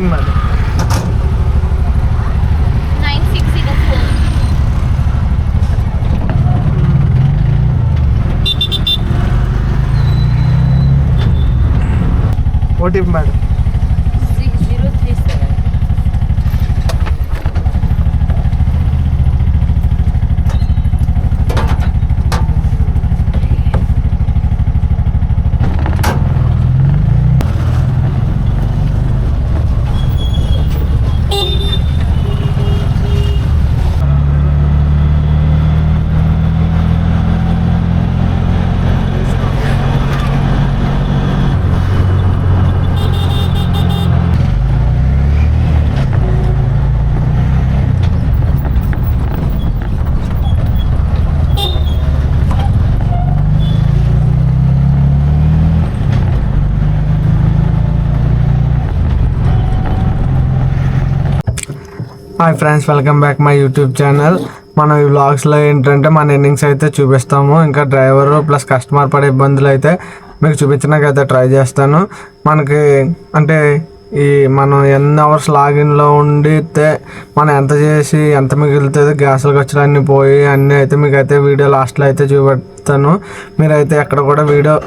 Pin madam. 9604. OTP madam. 6037. Hi friends, welcome back my YouTube channel. మన ఈ వ్లాగ్స్లో ఏంటంటే మన ఎర్నింగ్స్ అయితే చూపిస్తాము. ఇంకా డ్రైవరు ప్లస్ కస్టమర్ పడే ఇబ్బందులు అయితే మీకు చూపించడానికైతే ట్రై చేస్తాను. మనకి అంటే ఈ మనం ఎన్ని అవర్స్ లాగిన్లో ఉండితే మనం ఎంత చేసి ఎంత మిగులుతుంది, గ్యాసులు ఖర్చులు అన్నీ పోయి అన్నీ అయితే మీకు అయితే వీడియో లాస్ట్లో అయితే చూపెడతాను. మీరైతే ఎక్కడ కూడా వీడియో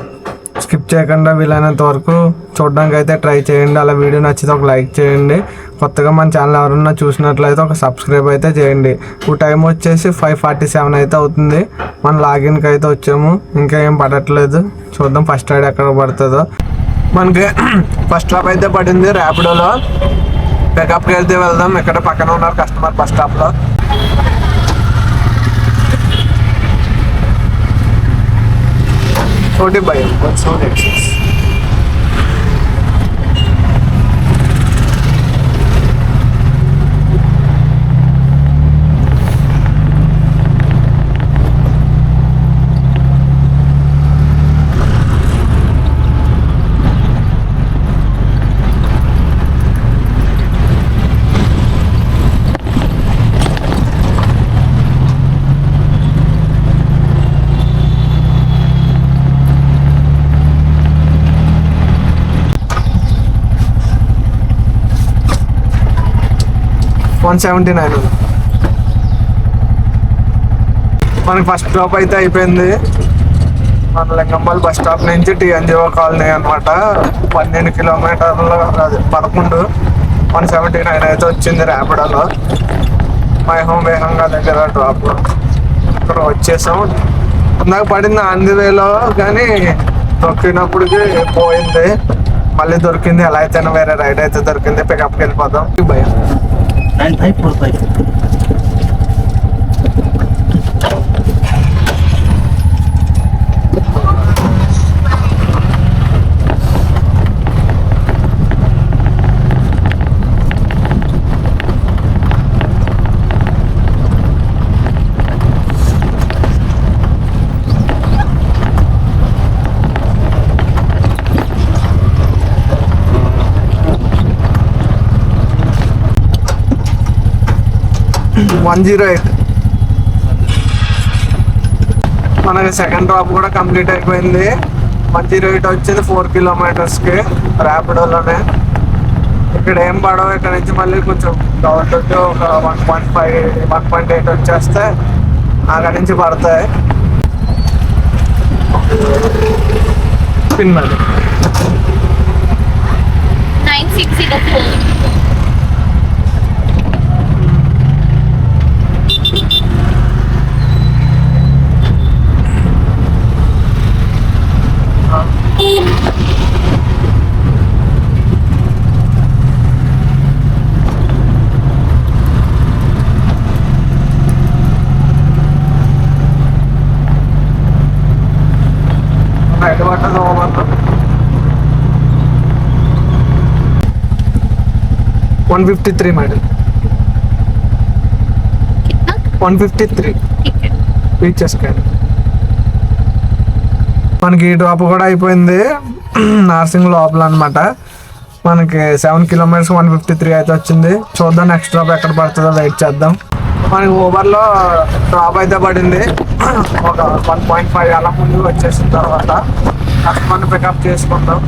స్కిప్ చేయకుండా వీలైనంత వరకు చూడడానికి అయితే ట్రై చేయండి. అలా వీడియో నచ్చితే ఒక లైక్ చేయండి. కొత్తగా మన ఛానల్ ఎవరన్నా చూసినట్లయితే ఒక సబ్స్క్రైబ్ అయితే చేయండి. ఇప్పుడు టైం వచ్చేసి 5:47 అయితే అవుతుంది. మన లాగిన్కి అయితే వచ్చాము, ఇంకా ఏం పడట్లేదు. చూద్దాం ఫస్ట్ రైడ్ ఎక్కడ పడుతుందో. మనకి ఫస్ట్ స్టాప్ అయితే పడింది ర్యాపిడోలో. పికప్కి వెళ్తే వెళ్దాం. ఇక్కడ పక్కన ఉన్నారు కస్టమర్ బస్ స్టాప్లో. छोटे भाई 186. $179. మనకి ఫస్ట్ స్టాప్ అయితే అయిపోయింది. మన లింగంపల్లి బస్ స్టాప్ నుంచి TNGO కాలనీ అనమాట. 12 కిలోమీటర్లు, అది 11. 179 అయితే వచ్చింది ర్యాపిడోలో. మై హోమ్ వేగంగా దగ్గర డ్రాప్ ఇక్కడ వచ్చేసాం. ఇందాక పడింది ఆంధ్రవేలో, కానీ దొరికినప్పటికి పోయింది. మళ్ళీ దొరికింది. ఎలా అయితేనే వేరే రైడ్ అయితే దొరికింది. పికప్కి వెళ్ళిపోదాం. భయం 9545. మనకి సెకండ్ డ్రాప్ కూడా కంప్లీట్ అయిపోయింది. 108 వచ్చింది 4 కిలోమీటర్స్కి ర్యాపిడోలోనే. ఇక్కడ ఏం పడవు. ఇక్కడ నుంచి మళ్ళీ కొంచెం గవర్నమెంట్ ఒక 1.5 1.8 వచ్చేస్తే అక్కడి నుంచి పడతాయి. పిన్ మరి 9604. రైట్ పట్టదు. 153 मैडम. 153 రీచెస్ కానీ. మనకి ఈ డ్రాప్ కూడా అయిపోయింది నార్సింగ్ లోపల అనమాట. మనకి 7 కిలోమీటర్స్ 153 అయితే వచ్చింది. చూద్దాం నెక్స్ట్ డ్రాప్ ఎక్కడ పడుతుందో వెయిట్ చేద్దాం. మనకి ఊబర్లో డ్రాప్ అయితే పడింది. ఒక 1.5 అలా ముందుకు వచ్చేసిన తర్వాత కస్టమర్ని పికప్ చేసుకుందాం.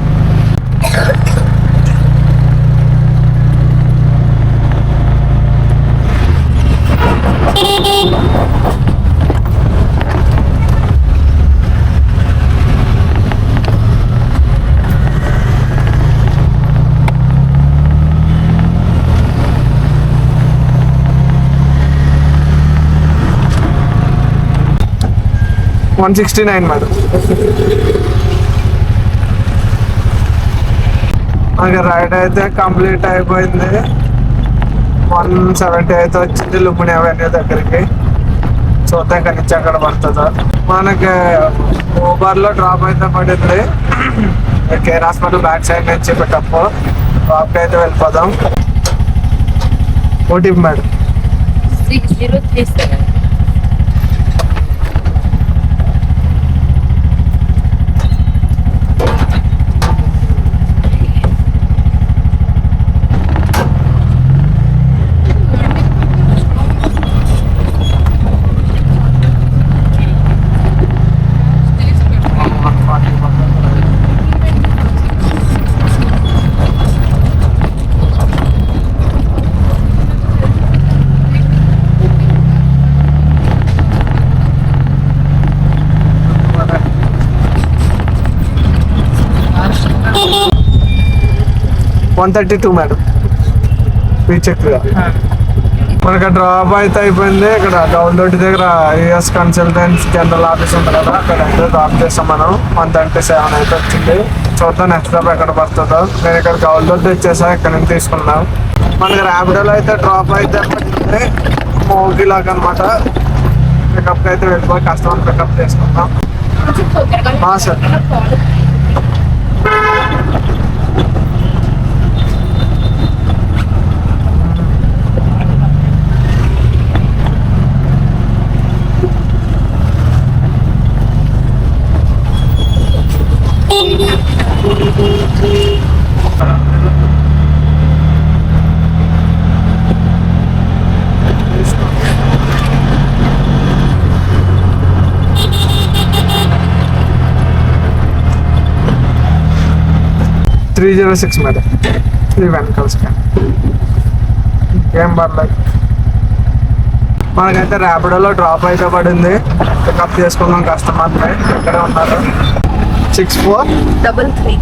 $169 మేడం. మనకి రైడ్ అయితే కంప్లీట్ అయిపోయింది. 170 అయితే వచ్చింది లుంబిని అవెన్యూ దగ్గరికి. చూద్దాం ఇక్కడ నుంచి అక్కడ పడుతుందో. మనకి ఊబర్లో డ్రాప్ అయితే పడింది. కేర్ హాస్పిటల్ బ్యాక్ సైడ్ నుంచి పికప్. డ్రాప్కి అయితే వెళ్ళిపోదాం. OTP madam 6037. $132 మేడం. చెక్గా మనకి డ్రాప్ అయితే అయిపోయింది. ఇక్కడ డౌన్లోడ్ దగ్గర యూఎస్ కన్సల్టెంట్స్ జనరల్ ఆఫీస్ ఉంది కదా, అక్కడ అయితే డ్రాప్ చేస్తాం మనం. 137 అయితే వచ్చింది. చూద్దాం నెక్స్ట్ డ్రాప్ ఎక్కడ పడుతుందో. నేను ఇక్కడ డౌన్లోడ్ వచ్చేసా, ఇక్కడ నుంచి తీసుకున్నాం. మనకి ర్యాపిడోలో అయితే డ్రాప్ అయితే పడుతుంది. మోగి లాగా అనమాట. పికప్కి అయితే వెళ్ళిపోయి కస్టమర్ పికప్ చేసుకుందాం. Sir $306 madam. ఇది వెనకాల స్కాన్. ఏం పర్లేదు. మనకైతే ర్యాపిడోలో డ్రాప్ అయితే పడింది. పికప్ చేసుకున్నాం కస్టమర్ని. ఇక్కడే ఉన్నారు. 6433.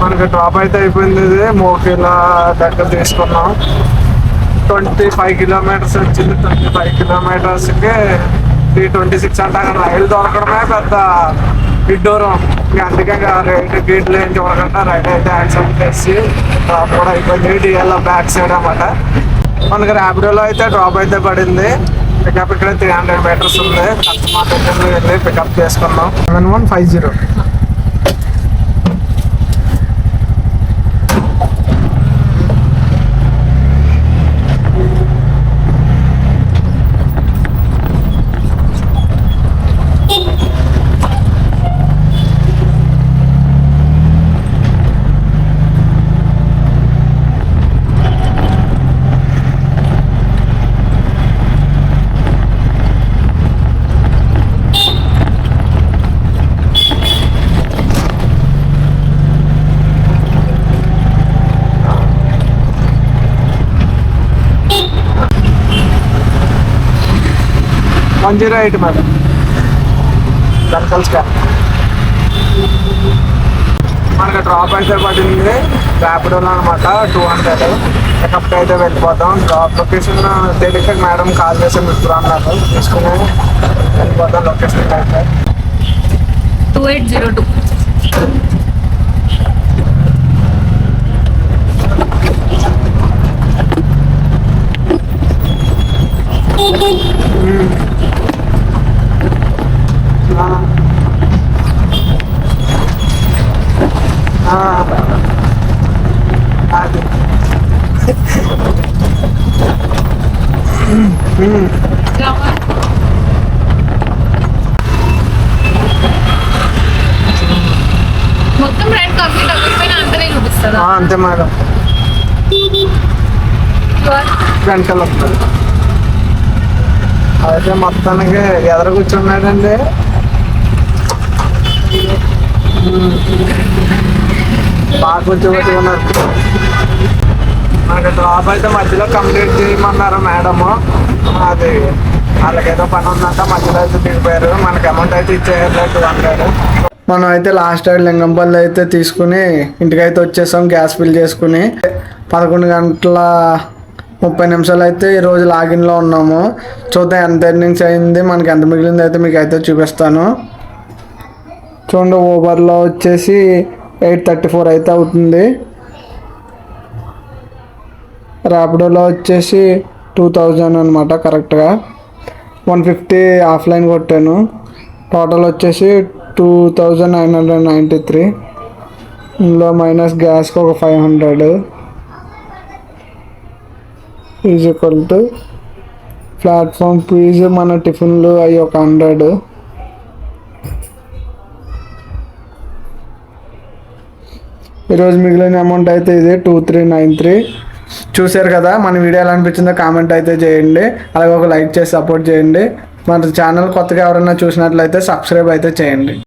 మనకి డ్రాప్ అయితే అయిపోయింది. ఇది మోకిలా దగ్గర తీసుకున్నాం. 25 కిలోమీటర్స్ వచ్చింది. 25 కిలోమీటర్స్కి 326 అంటే అక్కడ రైలు దొరకడమే పెద్ద విడ్డూరం. అందుకే గేట్లు ఏం చూడకుండా రైలు అయితే యాక్సిడెంట్ చేసి డ్రాప్ కూడా అయిపోయింది. డిఎల్ బ్యాక్ సైడ్ అన్నమాట. మనకి ర్యాపిడోలో అయితే డ్రాప్ అయితే పడింది. పికప్ ఇక్కడ 300 మీటర్స్ ఉంది. కస్టమర్ దగ్గర వెళ్ళి పికప్ చేసుకున్నాం. 7150. $108 మేడం. వెనకాల స్కాన్. మనకి డ్రాప్ అయితే పడింది. ర్యాపిడోలో అనమాట. 200. పికప్కి అయితే వెళ్ళిపోతాం. డ్రాప్ లొకేషన్ తెలియక మేడం కాల్ చేసి మిత్రులు అన్నారు. తీసుకుని వెళ్ళిపోతాం లొకేషన్కి అయితే. 2802. అది అంతే మేడం, వెనకాల వస్తుంది. అయితే మొత్తానికి ఎదురు కూర్చున్నాడండి. బాగా కూర్చోబెట్టుకున్నారు. మనకి డ్రాప్ అయితే మధ్యలో కంప్లీట్ చేయమన్నారు మేడము. అది వాళ్ళకేదో పని ఉందంట, మధ్యలో అయితే దిగిపోయారు. మనకి అమౌంట్ అయితే ఇచ్చేయట్లేదు అంటారు. మనం అయితే లాస్ట్ టైం లింగంపల్లి అయితే తీసుకుని ఇంటికైతే వచ్చేసాం గ్యాస్ ఫిల్ చేసుకుని. 11 గంటల 30 నిమిషాలు అయితే ఈరోజు లాగిన్లో ఉన్నాము. చూద్దాం ఎంత ఎర్నింగ్స్ అయింది, మనకి ఎంత మిగిలింది అయితే మీకు అయితే చూపిస్తాను. చూడండి, ఊబర్లో వచ్చేసి 834 అయితే అవుతుంది. ర్యాపిడోలో వచ్చేసి 2000 అనమాట కరెక్ట్గా. 150 ఆఫ్లైన్ కొట్టాను. టోటల్ వచ్చేసి 2993. ఇందులో మైనస్ గ్యాస్కి ఒక 500 is equal to platform fee, మన టిఫిన్లు అవి ఒక 100. ఈరోజు మిగిలిన అమౌంట్ అయితే ఇది 2393. చూశారు కదా, మన వీడియో ఎలా అనిపించిందో కామెంట్ అయితే చేయండి. అలాగే ఒక లైక్ చేసి సపోర్ట్ చేయండి. మన ఛానల్ కొత్తగా ఎవరైనా చూసినట్లయితే సబ్స్క్రైబ్ అయితే చేయండి.